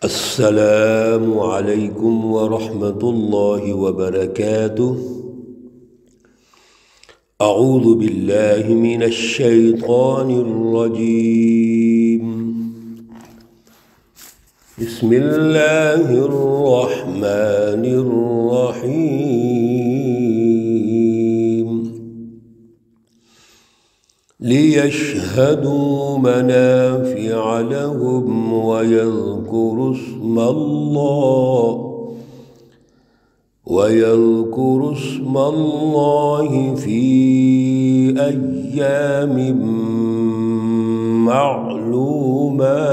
السلام علیکم ورحمۃ اللہ وبرکاتہ۔ اعوذ باللہ من الشیطان الرجیم، بسم اللہ الرحمن الرحیم۔ لِيَشْهَدُوا مَنَافِعَ لَهُمْ وَيَذْكُرُوا اسْمَ اللَّهِ فِي أَيَّامٍ معلومات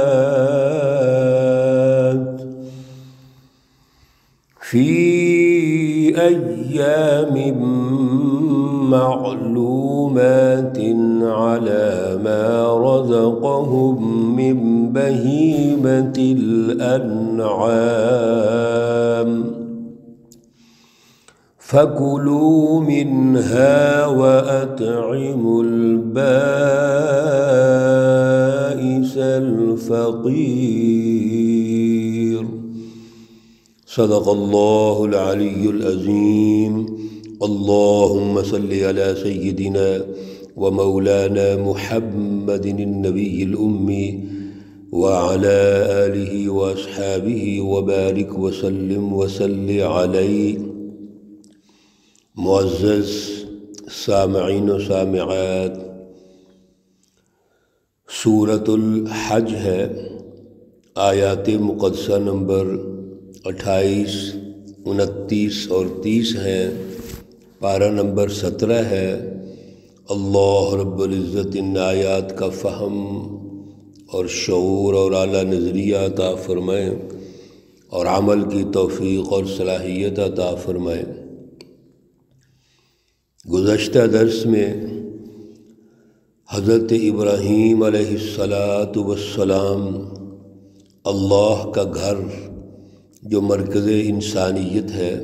على ما رزقهم من بهيمة الأنعام، فكلوا منها وأطعموا البائس الفقير۔ صدق اللہ العلی العظیم۔ اللہم صل علی سیدنا ومولانا محمد النبی الأمی وعلى آلہ واصحابہ وبارک وسلم وصل علیہ۔ معزز سامعین و سامعات، سورۃ الحج ہے، آیات مقدسہ نمبر 28، 29 اور 30 ہیں، پارہ نمبر 17 ہے۔ اللہ رب العزت ان آیات کا فہم اور شعور اور اعلیٰ نظریہ عطا فرمائیں اور عمل کی توفیق اور صلاحیت عطا فرمائیں۔ گزشتہ درس میں حضرت ابراہیم علیہ السلام اللہ کا گھر جو مرکز انسانیت ہے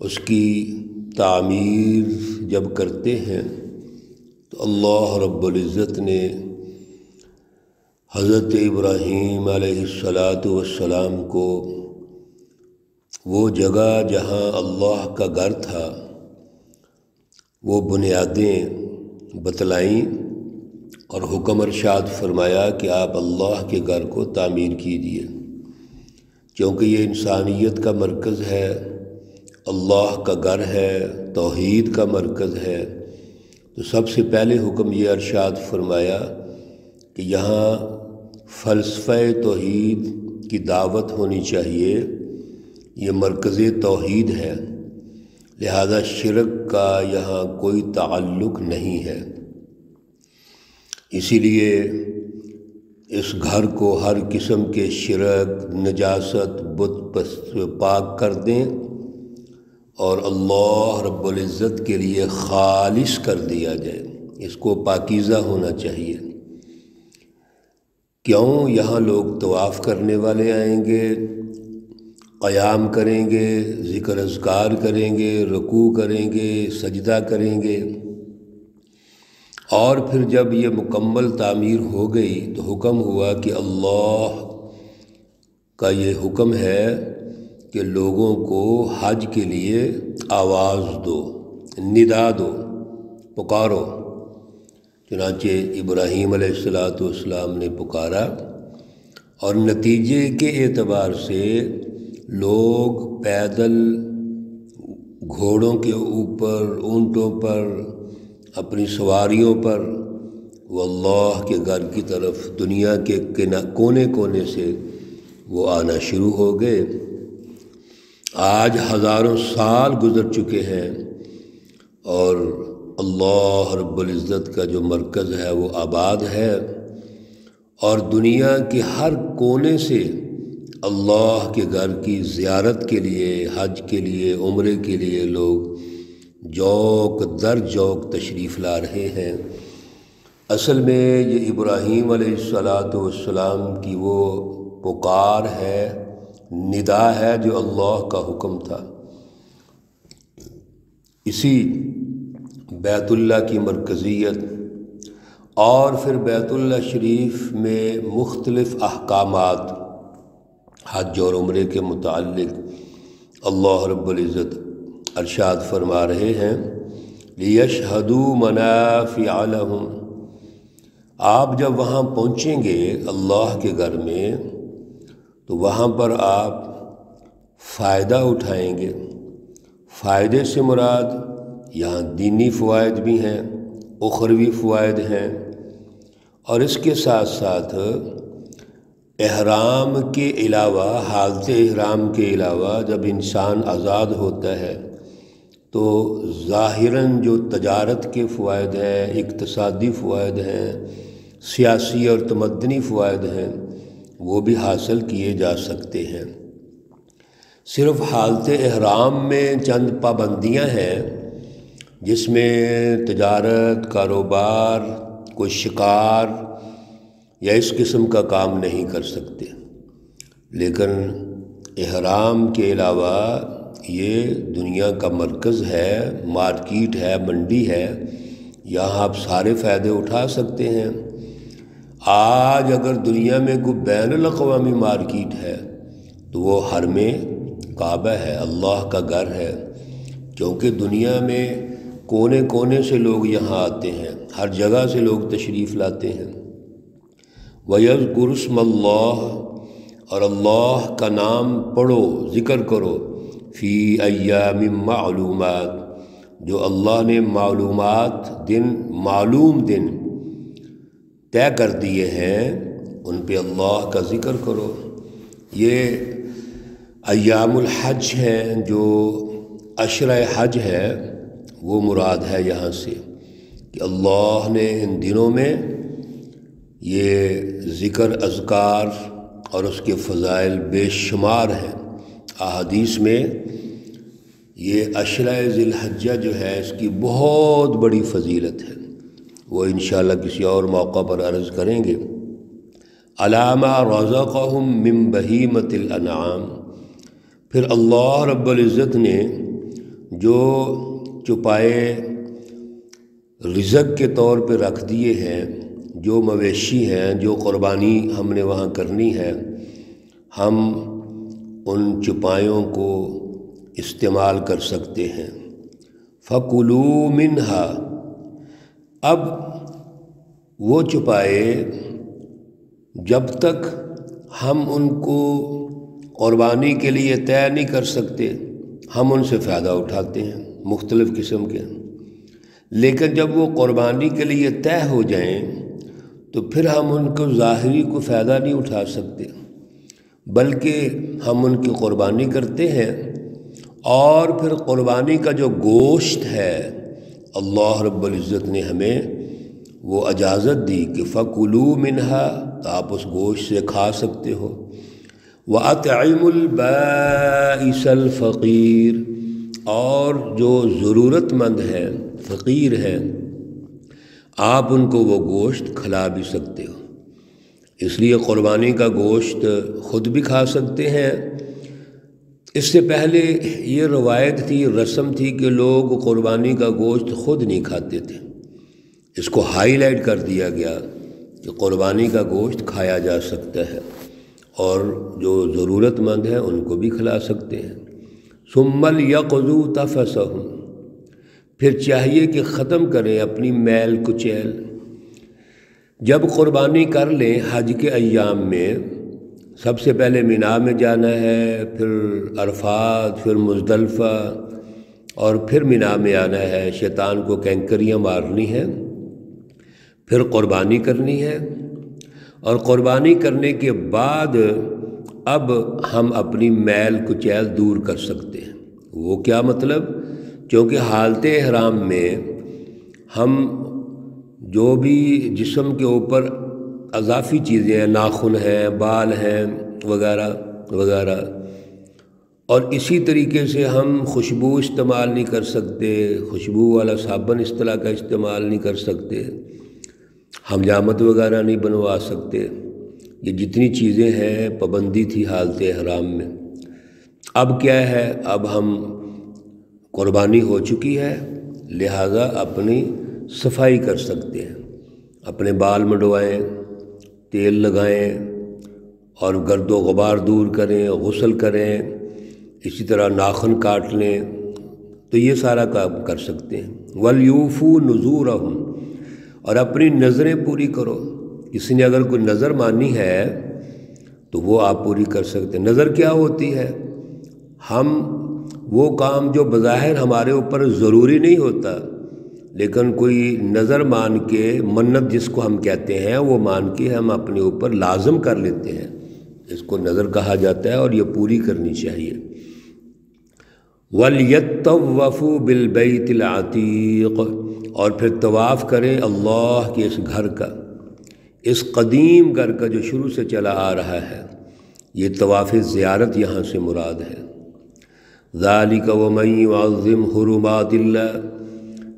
اس کی تعمیر جب کرتے ہیں تو اللہ رب العزت نے حضرت ابراہیم علیہ السلام کو وہ جگہ جہاں اللہ کا گھر تھا وہ بنیادیں بتلائیں اور حکم ارشاد فرمایا کہ آپ اللہ کے گھر کو تعمیر کیجیے، کیونکہ یہ انسانیت کا مرکز ہے، اللہ کا گھر ہے، توحید کا مرکز ہے۔ تو سب سے پہلے حکم یہ ارشاد فرمایا کہ یہاں فلسفہ توحید کی دعوت ہونی چاہیے، یہ مرکز توحید ہے، لہذا شرک کا یہاں کوئی تعلق نہیں ہے۔ اسی لیے اس گھر کو ہر قسم کے شرک، نجاست، بت پاک کر دیں اور اللہ رب العزت کے لیے خالص کر دیا جائے، اس کو پاکیزہ ہونا چاہیے۔ کیوں؟ یہاں لوگ طواف کرنے والے آئیں گے، قیام کریں گے، ذکر اذکار کریں گے، رکوع کریں گے، سجدہ کریں گے، اور پھر جب یہ مکمل تعمیر ہو گئی تو حکم ہوا کہ اللہ کا یہ حکم ہے کہ لوگوں کو حج کے لیے آواز دو، ندا دو، پکارو۔ چنانچہ ابراہیم علیہ السلام نے پکارا اور نتیجے کے اعتبار سے لوگ پیدل، گھوڑوں کے اوپر، اونٹوں پر، اپنی سواریوں پر وہ اللہ کے گھر کی طرف دنیا کے کونے کونے سے وہ آنا شروع ہو گئے۔ آج ہزاروں سال گزر چکے ہیں اور اللہ رب العزت کا جو مرکز ہے وہ آباد ہے، اور دنیا کے ہر کونے سے اللہ کے گھر کی زیارت کے لیے، حج کے لیے، عمرے کے لیے لوگ جوق در جوق تشریف لا رہے ہیں۔ اصل میں یہ ابراہیم علیہ السلام کی وہ پکار ہے، ندا ہے جو اللہ کا حکم تھا۔ اسی بیت اللہ کی مرکزیت اور پھر بیت اللہ شریف میں مختلف احکامات حج اور عمرے کے متعلق اللہ رب العزت ارشاد فرما رہے ہیں لِيَشْهَدُوا مَنَافِعَ لَهُمْ۔ آپ جب وہاں پہنچیں گے اللہ کے گھر میں تو وہاں پر آپ فائدہ اٹھائیں گے۔ فائدے سے مراد یہاں دینی فوائد بھی ہیں، اخروی فوائد ہیں، اور اس کے ساتھ ساتھ احرام کے علاوہ، حالت احرام کے علاوہ جب انسان آزاد ہوتا ہے تو ظاہراً جو تجارت کے فوائد ہیں، اقتصادی فوائد ہیں، سیاسی اور تمدنی فوائد ہیں، وہ بھی حاصل کیے جا سکتے ہیں۔ صرف حالت احرام میں چند پابندیاں ہیں جس میں تجارت، کاروبار، کوئی شکار یا اس قسم کا کام نہیں کر سکتے، لیکن احرام کے علاوہ یہ دنیا کا مرکز ہے، مارکیٹ ہے، منڈی ہے، یہاں آپ سارے فائدے اٹھا سکتے ہیں۔ آج اگر دنیا میں کوئی بین الاقوامی مارکیٹ ہے تو وہ حرم کعبہ ہے، اللہ کا گھر ہے، کیونکہ دنیا میں کونے کونے سے لوگ یہاں آتے ہیں، ہر جگہ سے لوگ تشریف لاتے ہیں۔ وَيَذْكُرُ اسْمَ اللَّهِ، اور اللہ کا نام پڑھو، ذکر کرو، فی ایام معلومات، جو اللہ نے معلوم دن طے کر دیے ہیں، ان پہ اللہ کا ذکر کرو۔ یہ ایام الحج ہیں، جو عشرہ حج ہے وہ مراد ہے یہاں سے، کہ اللہ نے ان دنوں میں یہ ذکر، اذکار اور اس کے فضائل بے شمار ہیں۔ احادیث میں یہ عشرہ ذی الحجہ جو ہے اس کی بہت بڑی فضیلت ہے، وہ انشاءاللہ کسی اور موقع پر عرض کریں گے۔ علامہ رزقہم من بہیمۃ الانعام، پھر اللہ رب العزت نے جو چپائے رزق کے طور پہ رکھ دیے ہیں، جو مویشی ہیں، جو قربانی ہم نے وہاں کرنی ہے، ہم ان چپائیوں کو استعمال کر سکتے ہیں۔ فَكُلُوا مِنْهَا، اب وہ چپائے جب تک ہم ان کو قربانی کے لیے طے نہیں کر سکتے، ہم ان سے فائدہ اٹھاتے ہیں مختلف قسم کے، لیکن جب وہ قربانی کے لیے طے ہو جائیں تو پھر ہم ان کو ظاہری کو فائدہ نہیں اٹھا سکتے، بلکہ ہم ان کی قربانی کرتے ہیں، اور پھر قربانی کا جو گوشت ہے اللہ رب العزت نے ہمیں وہ اجازت دی کہ فَكُلُوا مِنْهَا، تو آپ اس گوشت سے کھا سکتے ہو۔ وَأَطْعِمُوا الْبَائِسَ الْفَقِيرَ، اور جو ضرورت مند ہے، فقیر ہے، آپ ان کو وہ گوشت کھلا بھی سکتے ہو۔ اس لیے قربانی کا گوشت خود بھی کھا سکتے ہیں۔ اس سے پہلے یہ روایت تھی، رسم تھی کہ لوگ قربانی کا گوشت خود نہیں کھاتے تھے، اس کو ہائی لائٹ کر دیا گیا کہ قربانی کا گوشت کھایا جا سکتا ہے، اور جو ضرورت مند ہیں ان کو بھی کھلا سکتے ہیں۔ ثُمَّ لْيَقْضُوا تَفَثَهُمْ، پھر چاہیے کہ ختم کریں اپنی میل کچیل۔ جب قربانی کر لیں حج کے ایام میں، سب سے پہلے مینا میں جانا ہے، پھر عرفات، پھر مزدلفہ، اور پھر مینا میں آنا ہے، شیطان کو کینکریاں مارنی ہے، پھر قربانی کرنی ہے، اور قربانی کرنے کے بعد اب ہم اپنی میل کچیل دور کر سکتے ہیں۔ وہ کیا مطلب؟ کیونکہ حالت احرام میں ہم جو بھی جسم کے اوپر اضافی چیزیں ہیں، ناخن ہیں، بال ہیں، وغیرہ وغیرہ، اور اسی طریقے سے ہم خوشبو استعمال نہیں کر سکتے، خوشبو والا صابن اس طرح کا استعمال نہیں کر سکتے، حجامت وغیرہ نہیں بنوا سکتے، یہ جتنی چیزیں ہیں پابندی تھی حالت احرام میں۔ اب کیا ہے، اب ہم قربانی ہو چکی ہے، لہذا اپنی صفائی کر سکتے ہیں، اپنے بال منڈوائیں، تیل لگائیں، اور گرد و غبار دور کریں، غسل کریں، اسی طرح ناخن کاٹ لیں، تو یہ سارا کام کر سکتے ہیں۔ وَلْيُوفُوا نُذُورَهُمْ، اور اپنی نظریں پوری کرو۔ کسی نے اگر کوئی نظر مانی ہے تو وہ آپ پوری کر سکتے ہیں۔ نظر کیا ہوتی ہے؟ ہم وہ کام جو بظاہر ہمارے اوپر ضروری نہیں ہوتا، لیکن کوئی نظر مان کے، منت جس کو ہم کہتے ہیں، وہ مان کے ہم اپنے اوپر لازم کر لیتے ہیں، اس کو نظر کہا جاتا ہے، اور یہ پوری کرنی چاہیے۔ وَلْيَطَّوَّفُوا بِالْبَيْتِ الْعَتِيقِ، اور پھر طواف کریں اللہ کے اس گھر کا، اس قدیم گھر کا جو شروع سے چلا آ رہا ہے۔ یہ طواف زیارت یہاں سے مراد ہے۔ ذَلِكَ وَمَن يُعَظِّمْ حُرُمَاتِ اللَّهِ،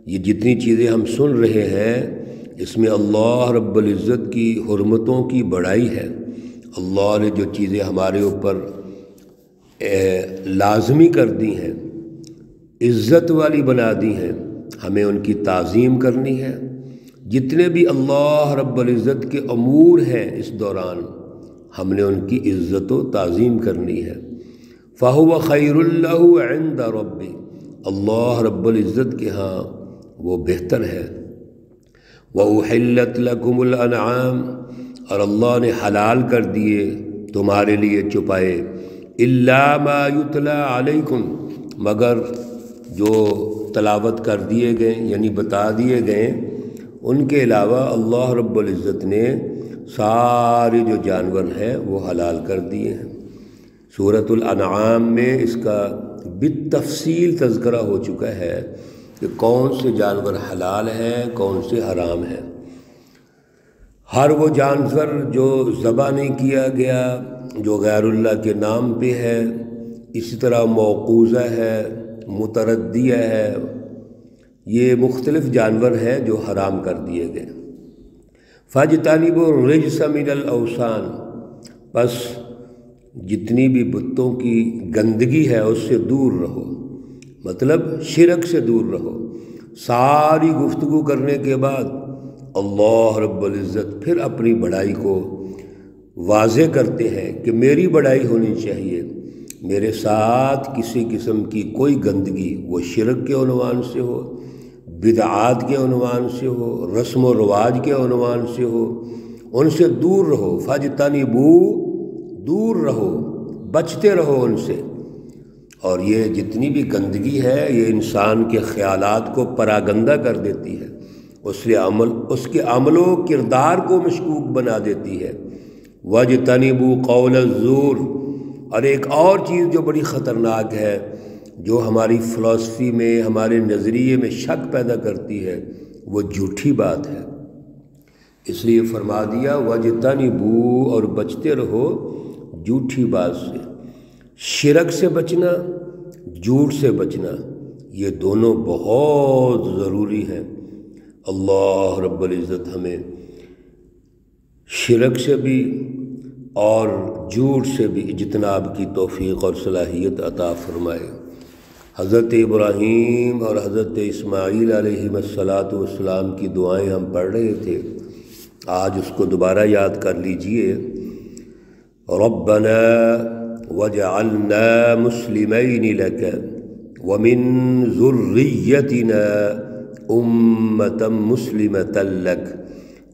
یہ جتنی چیزیں ہم سن رہے ہیں اس میں اللہ رب العزت کی حرمتوں کی بڑائی ہے۔ اللہ نے جو چیزیں ہمارے اوپر لازمی کر دی ہیں، عزت والی بنا دی ہیں، ہمیں ان کی تعظیم کرنی ہے۔ جتنے بھی اللہ رب العزت کے امور ہیں اس دوران، ہم نے ان کی عزت و تعظیم کرنی ہے۔ فَهُوَ خَيْرٌ لَهُ عِندَ رَبِّهِ، اللہ رب العزت کے ہاں وہ بہتر ہے۔ وَأُحِلَّتْ لَكُمُ الْأَنْعَامُ، اور اللہ نے حلال کر دیے تمہارے لیے چوپائے، إِلَّا مَا يُتْلَى عَلَيْكُمْ، مگر جو تلاوت کر دیے گئے یعنی بتا دیے گئے، ان کے علاوہ اللہ رب العزت نے سارے جو جانور ہیں وہ حلال کر دیے ہیں۔ سورۃ الانعام میں اس کا بالتفصیل تذکرہ ہو چکا ہے کہ کون سے جانور حلال ہیں، کون سے حرام ہیں۔ ہر وہ جانور جو ذبح نہیں کیا گیا، جو غیر اللہ کے نام پہ ہے، اسی طرح موقوذہ ہے، متردیہ ہے، یہ مختلف جانور ہیں جو حرام کر دیے گئے۔ فَاجْتَنِبُوا الرِّجْسَ مِنَ الْأَوْثَانِ، بس جتنی بھی بتوں کی گندگی ہے اس سے دور رہو، مطلب شرک سے دور رہو۔ ساری گفتگو کرنے کے بعد اللہ رب العزت پھر اپنی بڑائی کو واضح کرتے ہیں کہ میری بڑائی ہونی چاہیے، میرے ساتھ کسی قسم کی کوئی گندگی، وہ شرک کے عنوان سے ہو، بدعات کے عنوان سے ہو، رسم و رواج کے عنوان سے ہو، ان سے دور رہو۔ فَاجْتَنِبُوا، دور رہو، بچتے رہو ان سے۔ اور یہ جتنی بھی گندگی ہے یہ انسان کے خیالات کو پراگندہ کر دیتی ہے، اس کے عمل و کردار کو مشکوک بنا دیتی ہے۔ وَاجْتَنِبُوا قَوْلَ الزُّورِ، اور ایک اور چیز جو بڑی خطرناک ہے، جو ہماری فلسفی میں، ہمارے نظریے میں شک پیدا کرتی ہے، وہ جھوٹی بات ہے۔ اس لیے فرما دیا وَاجْتَنِبُوا، اور بچتے رہو جھوٹی بات سے۔ شرک سے بچنا، جھوٹ سے بچنا، یہ دونوں بہت ضروری ہیں۔ اللہ رب العزت ہمیں شرک سے بھی اور جھوٹ سے بھی اجتناب کی توفیق اور صلاحیت عطا فرمائے۔ حضرت ابراہیم اور حضرت اسماعیل علیہ السلام کی دعائیں ہم پڑھ رہے تھے، آج اس کو دوبارہ یاد کر لیجئے۔ ربنا وجعلنا مسلمین لک ومن ذریتنا امة مسلمة لک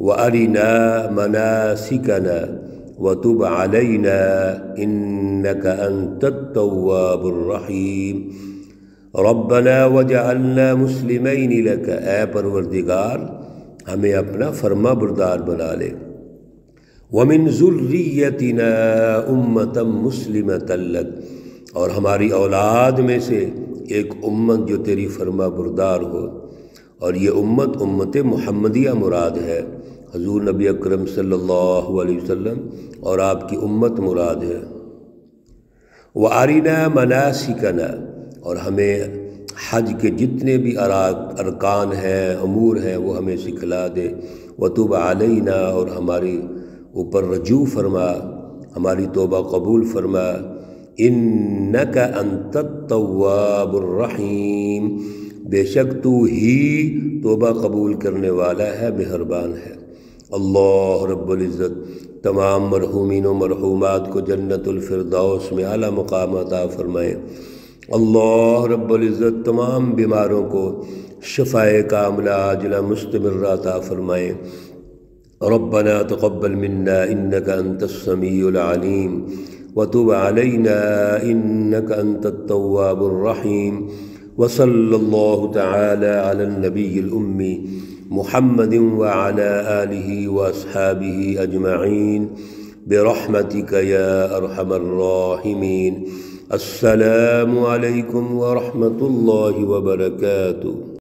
وارنا مناسکنا وتب علینا انک انت التواب الرحیم۔ ربنا وجعلنا مسلمین لک، اے پروردگار ہمیں اپنا فرما بردار بنا لے۔ وَمِن ذُرِّيَّتِنَا أُمَّةً مُسْلِمَةً لَكَ، اور ہماری اولاد میں سے ایک امت جو تیری فرما بردار ہو، اور یہ امت محمدیہ مراد ہے، حضور نبی اکرم صلی اللہ علیہ وسلم اور آپ کی امت مراد ہے۔ وَأَرِنَا مَنَاسِكَنَا، اور ہمیں حج کے جتنے بھی ارکان ہیں، امور ہیں، وہ ہمیں سکھلا دے۔ وَتُبْ عَلَيْنَا، اور ہماری اوپر رجوع فرما، ہماری توبہ قبول فرما۔ انک انت التواب الرحیم، بے شک تو ہی توبہ قبول کرنے والا ہے، مہربان ہے۔ اللہ رب العزت تمام مرحومین و مرحومات کو جنت الفردوس میں اعلیٰ مقام عطا فرمائیں۔ اللہ رب العزت تمام بیماروں کو شفائے کاملہ عاجلہ مستمرہ عطا فرمائیں۔ ربنا تقبل منا انك انت السمیع العلیم وتب علینا انك انت التواب الرحیم، وصلی اللہ تعالی علی النبی الأمی محمد وعلى آلہ واصحابہ اجمعین برحمتک یا ارحم الراحمین۔ السلام علیکم ورحمۃ اللہ وبرکاتہ۔